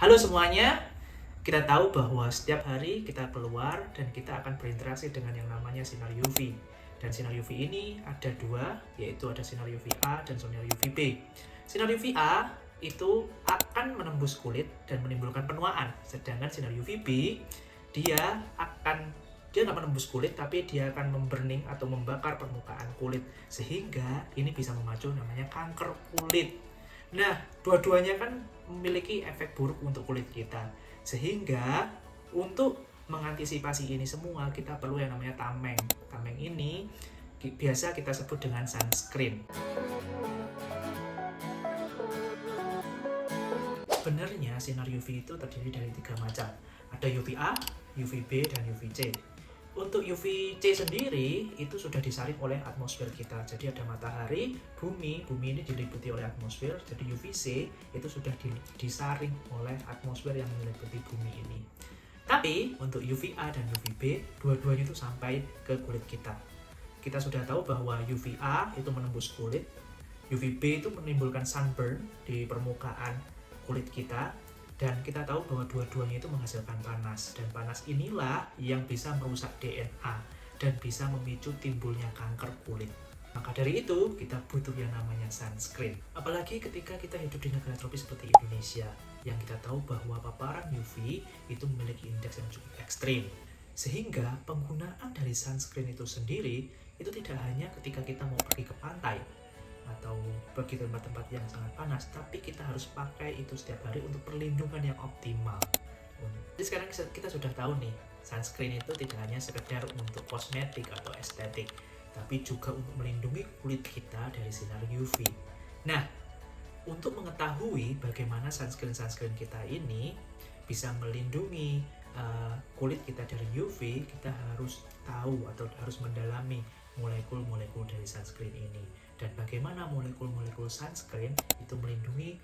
Halo semuanya, kita tahu bahwa setiap hari kita keluar dan kita akan berinteraksi dengan yang namanya sinar UV. Dan sinar UV ini ada dua, yaitu ada sinar UVA dan sinar UVB. Sinar UVA itu akan menembus kulit dan menimbulkan penuaan, sedangkan sinar UVB dia nggak menembus kulit, tapi dia akan memburning atau membakar permukaan kulit, sehingga ini bisa memacu namanya kanker kulit. Nah, dua-duanya kan memiliki efek buruk untuk kulit kita. Sehingga untuk mengantisipasi ini semua, kita perlu yang namanya tameng. Tameng ini biasa kita sebut dengan sunscreen. Sebenarnya sinar UV itu terdiri dari 3 macam. Ada UVA, UVB, dan UVC. Untuk UVC sendiri itu sudah disaring oleh atmosfer kita. Jadi ada matahari, bumi ini diliputi oleh atmosfer. Jadi UVC itu sudah disaring oleh atmosfer yang meliputi bumi ini. Tapi untuk UVA dan UVB, dua-duanya itu sampai ke kulit kita. Kita sudah tahu bahwa UVA itu menembus kulit, UVB itu menimbulkan sunburn di permukaan kulit kita. Dan kita tahu bahwa dua-duanya itu menghasilkan panas. Dan panas inilah yang bisa merusak DNA dan bisa memicu timbulnya kanker kulit. Maka dari itu, kita butuh yang namanya sunscreen. Apalagi ketika kita hidup di negara tropis seperti Indonesia, yang kita tahu bahwa paparan UV itu memiliki indeks yang cukup ekstrim. Sehingga penggunaan dari sunscreen itu sendiri, itu tidak hanya ketika kita mau pergi ke pantai, atau pergi ke tempat-tempat yang sangat panas, tapi kita harus pakai itu setiap hari untuk perlindungan yang optimal. Jadi sekarang kita sudah tahu nih, sunscreen itu tidak hanya sekedar untuk kosmetik atau estetik, tapi juga untuk melindungi kulit kita dari sinar UV. Nah, untuk mengetahui bagaimana sunscreen kita ini bisa melindungi kulit kita dari UV, kita harus tahu atau harus mendalami molekul-molekul dari sunscreen ini, dan bagaimana molekul-molekul sunscreen itu melindungi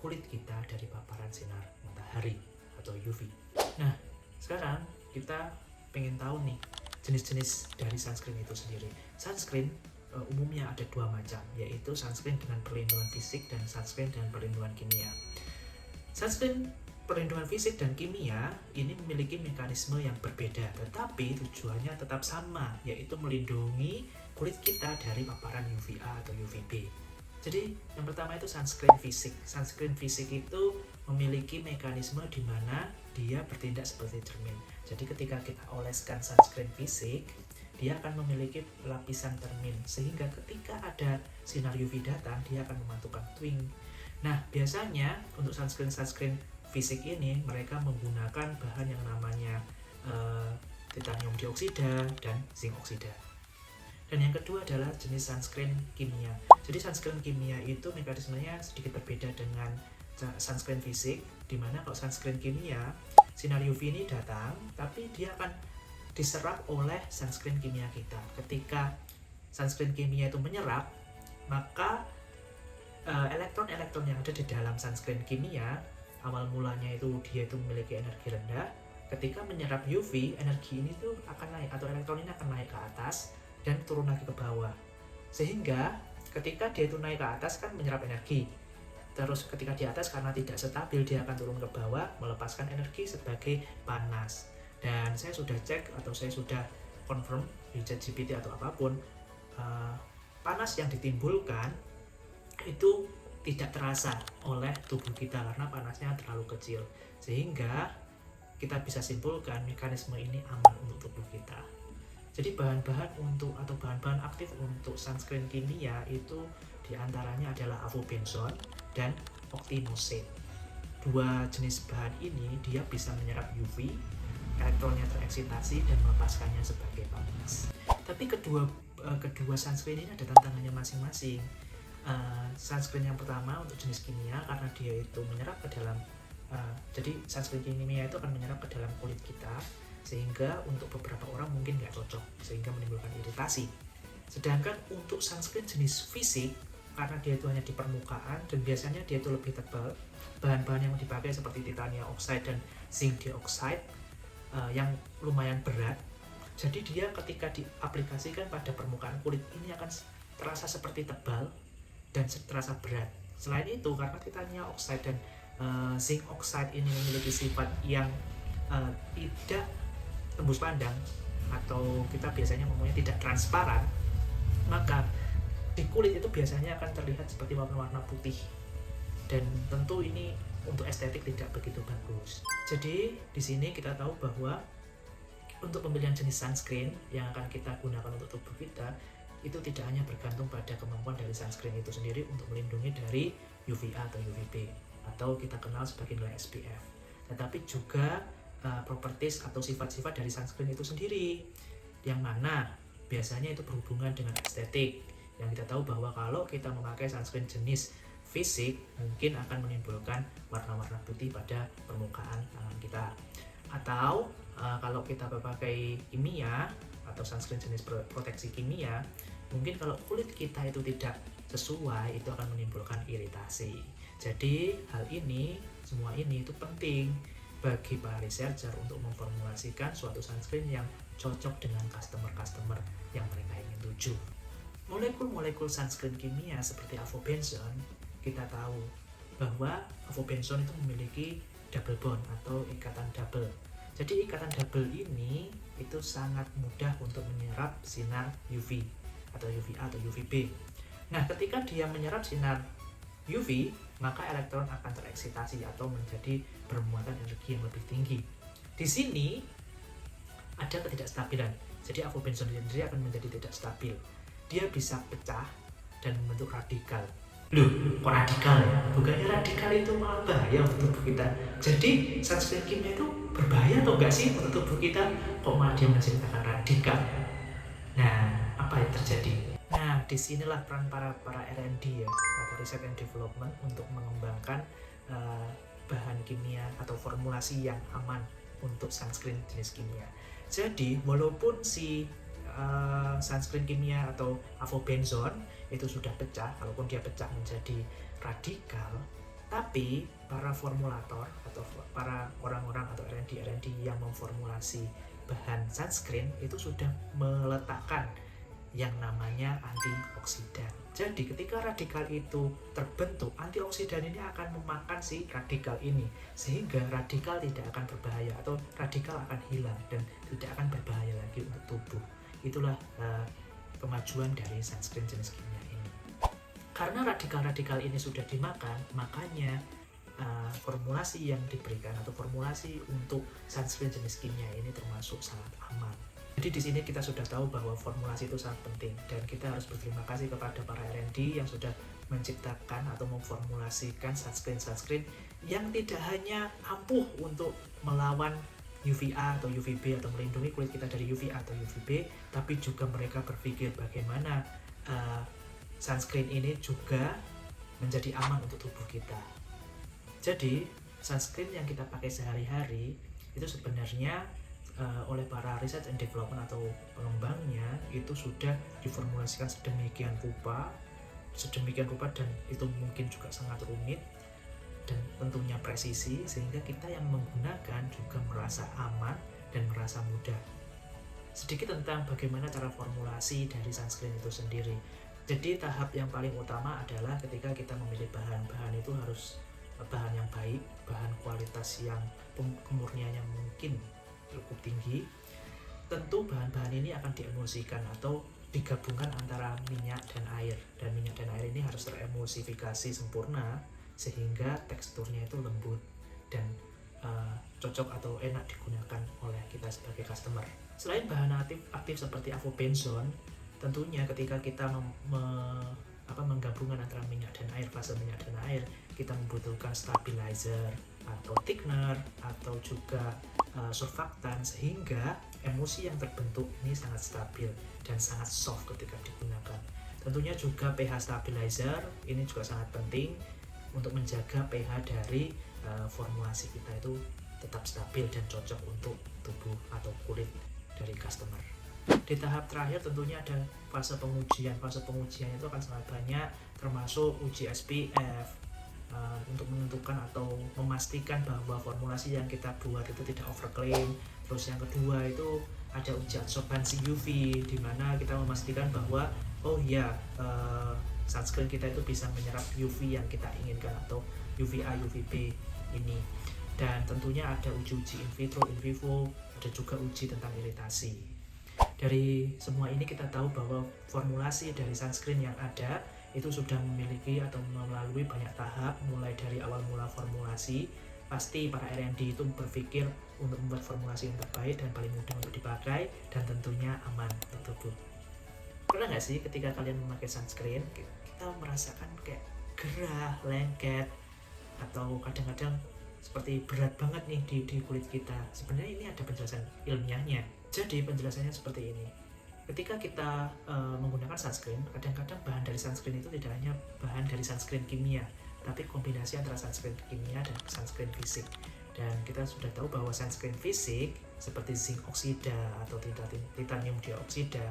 kulit kita dari paparan sinar matahari atau UV. Nah, sekarang kita pengen tahu nih jenis-jenis dari sunscreen itu sendiri. Sunscreen umumnya ada 2 macam, yaitu sunscreen dengan perlindungan fisik dan sunscreen dengan perlindungan kimia. Sunscreen perlindungan fisik dan kimia ini memiliki mekanisme yang berbeda, tetapi tujuannya tetap sama, yaitu melindungi kulit kita dari paparan UVA atau UVB. Jadi yang pertama itu sunscreen fisik. Sunscreen fisik itu memiliki mekanisme di mana dia bertindak seperti cermin. Jadi ketika kita oleskan sunscreen fisik, dia akan memiliki lapisan cermin, sehingga ketika ada sinar UV datang, dia akan memantulkan twing. Nah, biasanya untuk sunscreen fisik ini mereka menggunakan bahan yang namanya titanium dioksida dan zinc oksida. Dan yang kedua adalah jenis sunscreen kimia. Jadi sunscreen kimia itu mekanismenya sedikit berbeda dengan sunscreen fisik, di mana kalau sunscreen kimia, sinar UV ini datang, tapi dia akan diserap oleh sunscreen kimia kita. Ketika sunscreen kimia itu menyerap, maka elektron-elektron yang ada di dalam sunscreen kimia, awal mulanya itu dia itu memiliki energi rendah. Ketika menyerap UV, energi ini tuh akan naik, atau elektron ini akan naik ke atas dan turun lagi ke bawah. Sehingga ketika dia itu naik ke atas kan menyerap energi, terus ketika di atas karena tidak stabil, dia akan turun ke bawah melepaskan energi sebagai panas. Dan saya sudah cek atau saya sudah confirm di ChatGPT atau apapun, panas yang ditimbulkan itu tidak terasa oleh tubuh kita karena panasnya terlalu kecil, sehingga kita bisa simpulkan mekanisme ini aman untuk tubuh kita. Jadi bahan-bahan atau bahan-bahan aktif untuk sunscreen kimia itu diantaranya adalah avobenzone dan octinoxate. 2 jenis bahan ini dia bisa menyerap UV, elektronnya tereksitasi dan melepaskannya sebagai panas. Tapi kedua sunscreen ini ada tantangannya masing-masing. Sunscreen yang pertama untuk jenis kimia, karena dia itu menyerap ke dalam jadi sunscreen kimia itu akan menyerap ke dalam kulit kita, sehingga untuk beberapa orang mungkin nggak cocok, sehingga menimbulkan iritasi. Sedangkan untuk sunscreen jenis fisik, karena dia itu hanya di permukaan dan biasanya dia itu lebih tebal, bahan-bahan yang dipakai seperti titanium oxide dan zinc dioxide yang lumayan berat, jadi dia ketika diaplikasikan pada permukaan kulit ini akan terasa seperti tebal dan terasa berat. Selain itu, karena titanium oxide dan zinc oxide ini memiliki sifat yang tidak tembus pandang, atau kita biasanya ngomongnya tidak transparan, maka di kulit itu biasanya akan terlihat seperti warna-warna putih, dan tentu ini untuk estetik tidak begitu bagus. Jadi di sini kita tahu bahwa untuk pemilihan jenis sunscreen yang akan kita gunakan untuk tubuh kita itu tidak hanya bergantung pada kemampuan dari sunscreen itu sendiri untuk melindungi dari UVA atau UVB atau kita kenal sebagai nilai SPF, tetapi juga properties atau sifat-sifat dari sunscreen itu sendiri, yang mana biasanya itu berhubungan dengan estetik. Yang kita tahu bahwa kalau kita memakai sunscreen jenis fisik mungkin akan menimbulkan warna-warna putih pada permukaan tangan kita, atau kalau kita memakai kimia atau sunscreen jenis proteksi kimia, mungkin kalau kulit kita itu tidak sesuai itu akan menimbulkan iritasi. Jadi hal ini, semua ini itu penting bagi para researcher untuk memformulasikan suatu sunscreen yang cocok dengan customer yang mereka ingin tuju. Molekul-molekul sunscreen kimia seperti avobenzone, kita tahu bahwa avobenzone itu memiliki double bond atau ikatan double. Jadi ikatan double ini itu sangat mudah untuk menyerap sinar UV atau UVA atau UVB. Nah, ketika dia menyerap sinar UV, maka elektron akan tereksitasi atau menjadi bermuatan energi yang lebih tinggi. Di sini ada ketidakstabilan. Jadi avobenzone sendiri akan menjadi tidak stabil. Dia bisa pecah dan membentuk radikal. Loh, kok radikal ya? Bukannya radikal itu malah bahaya untuk tubuh kita. Jadi sunscreen kimia itu berbahaya atau enggak sih untuk tubuh kita? Kok malah dia menciptakan radikal? Nah, apa yang terjadi? Nah, disinilah peran para R&D ya, atau Research and Development, untuk mengembangkan bahan kimia atau formulasi yang aman untuk sunscreen jenis kimia. Jadi, walaupun si sunscreen kimia atau avobenzone itu sudah pecah, walaupun dia pecah menjadi radikal, tapi para formulator atau para orang-orang atau R&D yang memformulasi bahan sunscreen itu sudah meletakkan yang namanya antioksidan. Jadi ketika radikal itu terbentuk, antioksidan ini akan memakan si radikal ini, sehingga radikal tidak akan berbahaya atau radikal akan hilang dan tidak akan berbahaya lagi untuk tubuh. Itulah kemajuan dari sunscreen jenis kimia ini. Karena radikal-radikal ini sudah dimakan, makanya formulasi yang diberikan atau formulasi untuk sunscreen jenis kimia ini termasuk sangat aman. Jadi di sini kita sudah tahu bahwa formulasi itu sangat penting, dan kita harus berterima kasih kepada para R&D yang sudah menciptakan atau memformulasikan sunscreen yang tidak hanya ampuh untuk melawan UVA atau UVB atau melindungi kulit kita dari UVA atau UVB, tapi juga mereka berpikir bagaimana sunscreen ini juga menjadi aman untuk tubuh kita. Jadi sunscreen yang kita pakai sehari-hari itu sebenarnya oleh para research and development atau pengembangnya itu sudah diformulasikan sedemikian rupa dan itu mungkin juga sangat rumit dan tentunya presisi, sehingga kita yang menggunakan juga merasa aman dan merasa mudah. Sedikit tentang bagaimana cara formulasi dari sunscreen itu sendiri. Jadi tahap yang paling utama adalah ketika kita memilih bahan itu harus bahan yang baik, bahan kualitas yang kemurniannya mungkin cukup tinggi. Tentu bahan-bahan ini akan diemulsikan atau digabungkan antara minyak dan air, dan minyak dan air ini harus teremulsifikasi sempurna sehingga teksturnya itu lembut dan cocok atau enak digunakan oleh kita sebagai customer. Selain bahan aktif seperti avobenzone, tentunya ketika kita menggabungkan antara minyak dan air, fase minyak dan air, kita membutuhkan stabilizer atau thickener atau juga surfaktan, sehingga emulsi yang terbentuk ini sangat stabil dan sangat soft ketika digunakan. Tentunya juga pH stabilizer ini juga sangat penting untuk menjaga pH dari formulasi kita itu tetap stabil dan cocok untuk tubuh atau kulit dari customer. Di tahap terakhir tentunya ada fase pengujian. Fase pengujian itu akan sangat banyak, termasuk uji SPF, untuk menentukan atau memastikan bahwa formulasi yang kita buat itu tidak overclaim. Terus yang kedua itu ada uji absorbansi UV, di mana kita memastikan bahwa sunscreen kita itu bisa menyerap UV yang kita inginkan atau UVA, UVB ini. Dan tentunya ada uji-uji in vitro, in vivo, ada juga uji tentang iritasi. Dari semua ini kita tahu bahwa formulasi dari sunscreen yang ada itu sudah memiliki atau melalui banyak tahap, mulai dari awal mula formulasi. Pasti para R&D itu berpikir untuk membuat formulasi yang terbaik dan paling mudah untuk dipakai dan tentunya aman untuk tubuh. Pernah nggak sih ketika kalian memakai sunscreen kita merasakan kayak gerah, lengket, atau kadang-kadang seperti berat banget nih di kulit kita? Sebenarnya ini ada penjelasan ilmiahnya. Jadi penjelasannya seperti ini. Ketika kita menggunakan sunscreen, kadang-kadang bahan dari sunscreen itu tidak hanya bahan dari sunscreen kimia, tapi kombinasi antara sunscreen kimia dan sunscreen fisik. Dan kita sudah tahu bahwa sunscreen fisik seperti zinc oksida atau titanium dioksida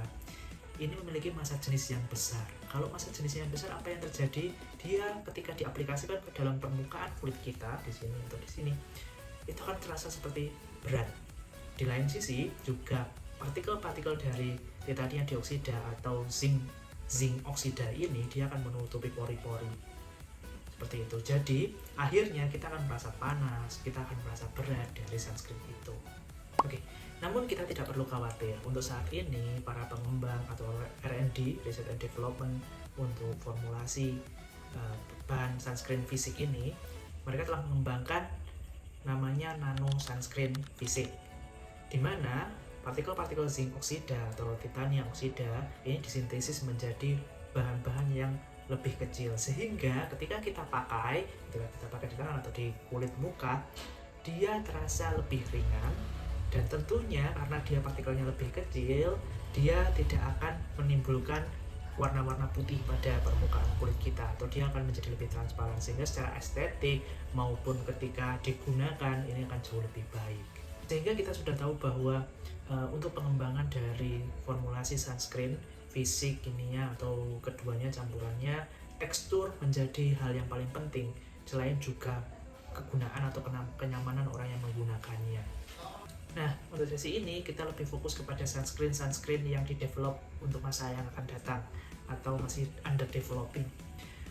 ini memiliki massa jenis yang besar. Kalau massa jenisnya yang besar, apa yang terjadi? Dia ketika diaplikasikan ke dalam permukaan kulit kita di sini atau di sini, itu akan terasa seperti berat. Di lain sisi juga partikel-partikel dari titanium dioksida atau zinc oksida ini dia akan menutupi pori-pori seperti itu. Jadi akhirnya kita akan merasa panas, kita akan merasa berat dari sunscreen itu. Oke, namun kita tidak perlu khawatir. Untuk saat ini para pengembang atau R&D, Research and Development, untuk formulasi bahan sunscreen fisik ini, mereka telah mengembangkan namanya nano sunscreen fisik, di mana partikel-partikel zinc oksida atau titanium oksida ini disintesis menjadi bahan-bahan yang lebih kecil, sehingga ketika kita pakai di tangan atau di kulit muka, dia terasa lebih ringan. Dan tentunya karena dia partikelnya lebih kecil, dia tidak akan menimbulkan warna-warna putih pada permukaan kulit kita, atau dia akan menjadi lebih transparan, sehingga secara estetik maupun ketika digunakan ini akan jauh lebih baik. Sehingga kita sudah tahu bahwa untuk pengembangan dari formulasi sunscreen fisik, kimia, atau keduanya campurannya, tekstur menjadi hal yang paling penting, selain juga kegunaan atau kenyamanan orang yang menggunakannya. Nah, untuk sesi ini kita lebih fokus kepada sunscreen yang didevelop untuk masa yang akan datang atau masih under developing.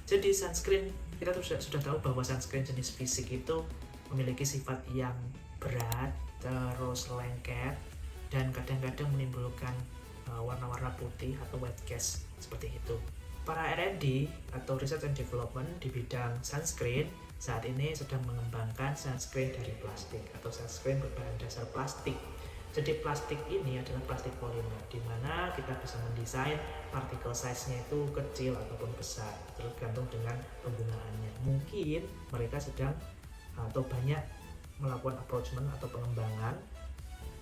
Jadi sunscreen, kita sudah tahu bahwa sunscreen jenis fisik itu memiliki sifat yang berat, terus lengket, dan kadang-kadang menimbulkan warna-warna putih atau white cast seperti itu. Para R&D atau Research and Development di bidang sunscreen saat ini sedang mengembangkan sunscreen dari plastik atau sunscreen berbahan dasar plastik. Jadi plastik ini adalah plastik polimer, di mana kita bisa mendesain partikel size-nya itu kecil ataupun besar, tergantung dengan penggunaannya. Mungkin mereka sedang atau banyak melakukan approachment atau pengembangan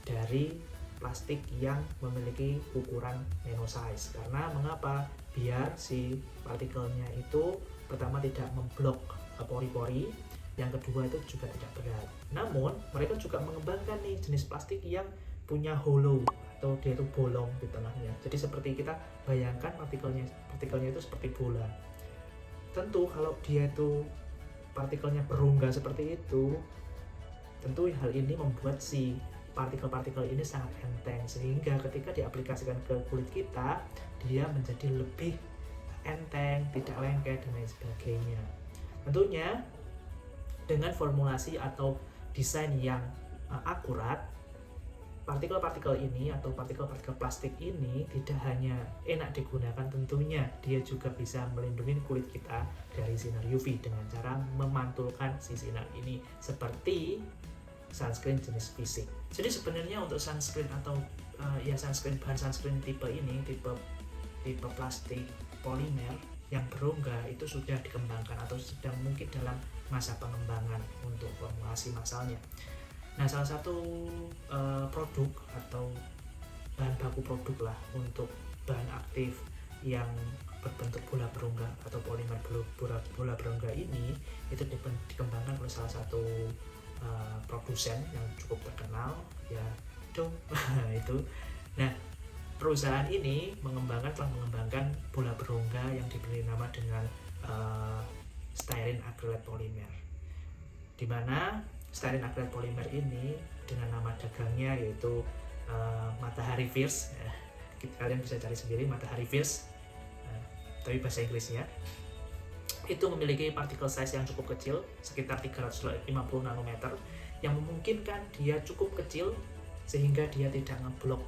dari plastik yang memiliki ukuran nano size. Karena mengapa? Biar si partikelnya itu pertama tidak memblok pori-pori, yang kedua itu juga tidak berat. Namun mereka juga mengembangkan nih jenis plastik yang punya hollow atau dia itu bolong di tengahnya. Jadi seperti kita bayangkan partikelnya itu seperti bola. Tentu kalau dia itu partikelnya berongga seperti itu, tentu hal ini membuat si partikel-partikel ini sangat enteng, sehingga ketika diaplikasikan ke kulit kita, dia menjadi lebih enteng, tidak lengket, dan lain sebagainya. Tentunya dengan formulasi atau desain yang akurat, partikel-partikel ini atau partikel-partikel plastik ini tidak hanya enak digunakan, tentunya dia juga bisa melindungi kulit kita dari sinar UV dengan cara memantulkan si sinar ini seperti sunscreen jenis fisik. Jadi sebenarnya untuk sunscreen atau bahan sunscreen tipe ini, tipe plastik polimer yang berongga itu sudah dikembangkan atau sedang mungkin dalam masa pengembangan untuk formulasi massalnya. Nah, salah satu produk atau bahan baku produk lah untuk bahan aktif yang berbentuk bola berongga atau polimer bola berongga ini itu dikembangkan oleh salah satu produsen yang cukup terkenal, ya itu. Nah, perusahaan ini telah mengembangkan bola berongga yang diberi nama dengan styrene acrylate polymer, di mana styrene acrylate polymer ini dengan nama dagangnya yaitu Matahari Fierce. Kalian bisa cari sendiri Matahari Fierce. tapi bahasa Inggrisnya, itu memiliki particle size yang cukup kecil, sekitar 350 nanometer, yang memungkinkan dia cukup kecil sehingga dia tidak ngeblok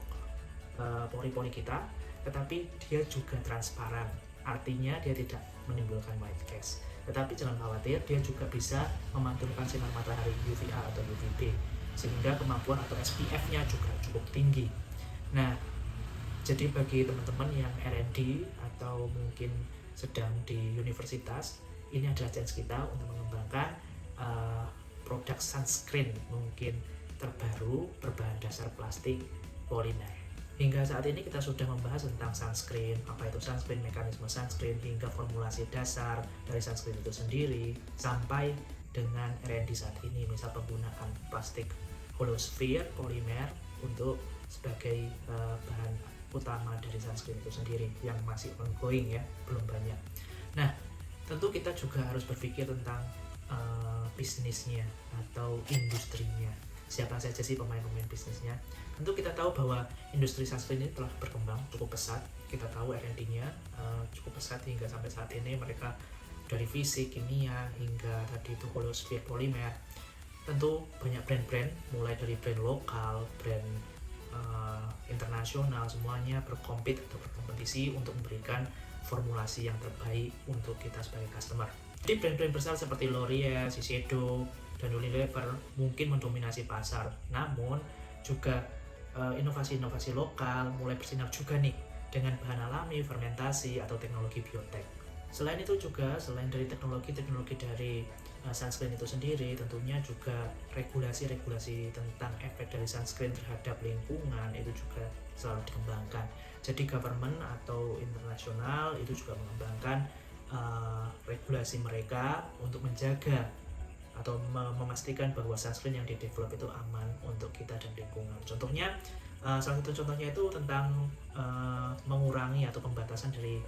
pori-pori kita, tetapi dia juga transparan, artinya dia tidak menimbulkan white cast. Tetapi jangan khawatir, dia juga bisa memantulkan sinar matahari UVA atau UVB, sehingga kemampuan atau SPF-nya juga cukup tinggi. Nah, jadi bagi teman-teman yang R&D atau mungkin sedang di universitas, ini adalah chance kita untuk mengembangkan produk sunscreen mungkin terbaru berbahan dasar plastik polimer. Hingga saat ini kita sudah membahas tentang sunscreen, apa itu sunscreen, mekanisme sunscreen, hingga formulasi dasar dari sunscreen itu sendiri, sampai dengan R&D saat ini, misal penggunaan plastik hollow sphere polimer untuk sebagai bahan utama dari sunscreen itu sendiri, yang masih ongoing ya, belum banyak. Nah, tentu kita juga harus berpikir tentang bisnisnya atau industrinya. Siapa saja sih pemain-pemain bisnisnya? Tentu kita tahu bahwa industri sunscreen ini telah berkembang cukup pesat. Kita tahu R&D-nya cukup pesat hingga sampai saat ini mereka dari fisik, kimia, hingga tadi itu hollow sphere polimer. Tentu banyak brand-brand, mulai dari brand lokal, brand internasional, semuanya berkompet atau berkompetisi untuk memberikan formulasi yang terbaik untuk kita sebagai customer. Jadi brand-brand besar seperti L'Oreal, Shiseido, dan Unilever mungkin mendominasi pasar, namun juga inovasi-inovasi lokal mulai bersinar juga nih dengan bahan alami, fermentasi, atau teknologi biotek. Selain itu juga, selain dari teknologi dari sunscreen itu sendiri, tentunya juga regulasi-regulasi tentang efek dari sunscreen terhadap lingkungan itu juga selalu dikembangkan. Jadi government atau internasional itu juga mengembangkan regulasi mereka untuk menjaga atau memastikan bahwa sunscreen yang di-develop itu aman untuk kita dan lingkungan. Contohnya, salah satu contohnya itu tentang mengurangi atau pembatasan dari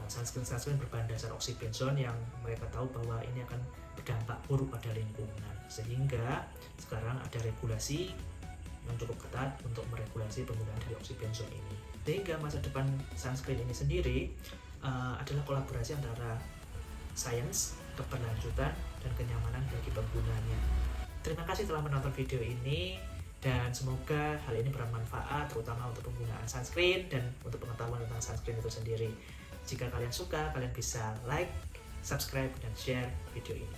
sunscreen berbahan dasar oksybenzone yang mereka tahu bahwa ini akan berdampak buruk pada lingkungan. Sehingga sekarang ada regulasi yang cukup ketat untuk meregulasi penggunaan dari oksybenzone ini. Sehingga masa depan sunscreen ini sendiri adalah kolaborasi antara sains, keberlanjutan, dan kenyamanan bagi penggunanya. Terima kasih telah menonton video ini, dan semoga hal ini bermanfaat terutama untuk penggunaan sunscreen dan untuk pengetahuan tentang sunscreen itu sendiri. Jika kalian suka, kalian bisa like, subscribe, dan share video ini.